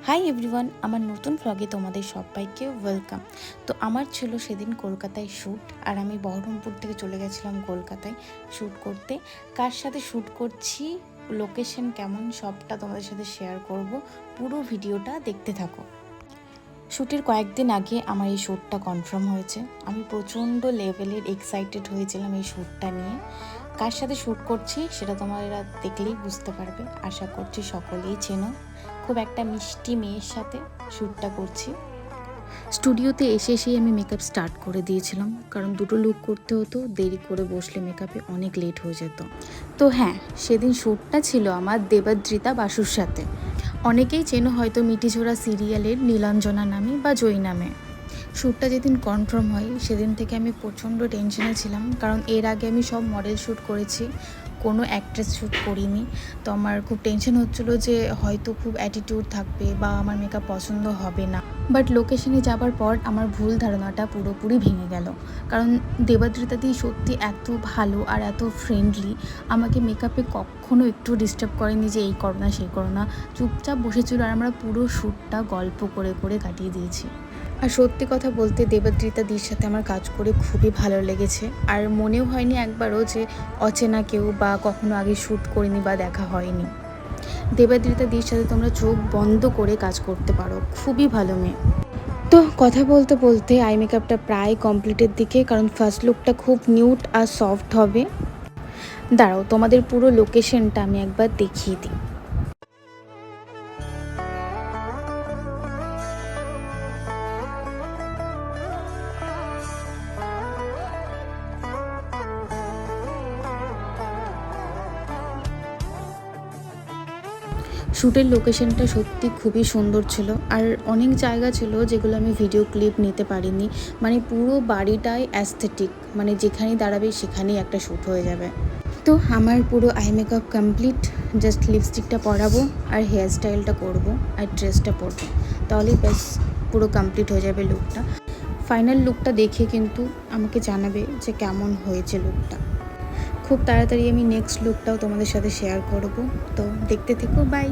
Hi everyone, আমার নতুন ভ্লগে তোমাদের সবাইকে ওয়েলকাম। তো আমার ছিল সেদিন কলকাতায় শ্যুট, আর আমি বহরমপুর থেকে চলে গেছিলাম কলকাতায় শ্যুট করতে। কার সাথে শ্যুট করছি, লোকেশন কেমন, সবটা তোমাদের সাথে শেয়ার করব। পুরো ভিডিওটা দেখতে থাকো। শ্যুটের কয়েকদিন আগে আমার এই শ্যুটটা কনফার্ম হয়েছে। আমি প্রচণ্ড লেভেলের এক্সাইটেড হয়েছিলাম এই শ্যুটটা নিয়ে। কার সাথে শ্যুট করছি সেটা তোমরা দেখলেই বুঝতে পারবে। আশা করছি সকলেই চেনো। খুব একটা মিষ্টি মেয়ের সাথে শ্যুটটা করছি। স্টুডিওতে এসেই আমি মেকআপ স্টার্ট করে দিয়েছিলাম, কারণ দুটো লুক করতে হতো, দেরি করে বসলে মেকআপে অনেক লেট হয়ে যেত। তো হ্যাঁ, সেদিন শ্যুটটা ছিল আমার দেবাদ্রিতা বাসুর সাথে। অনেকেই চেনো হয়তো মিটিঝোড়া সিরিয়ালের নীলাঞ্জনা নামে বা জয়ী নামে। শ্যুটটা যেদিন কনফার্ম হয় সেদিন থেকে আমি প্রচণ্ড টেনশনে ছিলাম, কারণ এর আগে আমি সব মডেল শ্যুট করেছি, কোনো অ্যাক্ট্রেস শ্যুট করিনি। তো আমার খুব টেনশন হচ্ছিলো যে হয়তো খুব অ্যাটিটিউড থাকবে বা আমার মেকআপ পছন্দ হবে না। বাট লোকেশনে যাবার পর আমার ভুল ধারণাটা পুরোপুরি ভেঙে গেল, কারণ দেবাদ্রিতাদি সত্যি এত ভালো আর এত ফ্রেন্ডলি। আমাকে মেকআপে কখনও একটু ডিস্টার্ব করেনি যে এই করো না সেই করো না, চুপচাপ বসেছিল, আর আমরা পুরো শ্যুটটা গল্প করে করে কাটিয়ে দিয়েছি। আর সত্যি কথা বলতে দেবাদ্রিতাদির সাথে আমার কাজ করে খুবই ভালো লেগেছে, আর মনেও হয়নি একবারও যে অচেনা কেউ বা কখনো আগে শ্যুট করিনি বা দেখা হয়নি। দেবাদ্রিতাদির সাথে তোমরা চোখ বন্ধ করে কাজ করতে পারো, খুবই ভালো মেয়ে। তো কথা বলতে বলতে আই মেকআপটা প্রায় কমপ্লিটের দিকে, কারণ ফার্স্ট লুকটা খুব নিউট আর সফট হবে। দাঁড়াও, তোমাদের পুরো লোকেশনটা আমি একবার দেখিয়ে দিই। শ্যুটের লোকেশনটা সত্যি খুবই সুন্দর ছিল, আর অনেক জায়গা ছিল যেগুলো আমি ভিডিও ক্লিপ নিতে পারিনি। মানে পুরো বাড়িটাই অ্যাস্থেটিক, মানে যেখানেই দাঁড়াবে সেখানেই একটা শ্যুট হয়ে যাবে। তো আমার পুরো আই মেকআপ কমপ্লিট, জাস্ট লিপস্টিকটা পরাবো আর হেয়ার স্টাইলটা করবো আর ড্রেসটা পরবো, তাহলেই ব্যাস পুরো কমপ্লিট হয়ে যাবে লুকটা। ফাইনাল লুকটা দেখে কিন্তু আমাকে জানাবে যে কেমন হয়েছে লুকটা। খুব তাড়াতাড়ি আমি নেক্সট লুকটাও তোমাদের সাথে শেয়ার করব, তো দেখতে থেকো। বাই।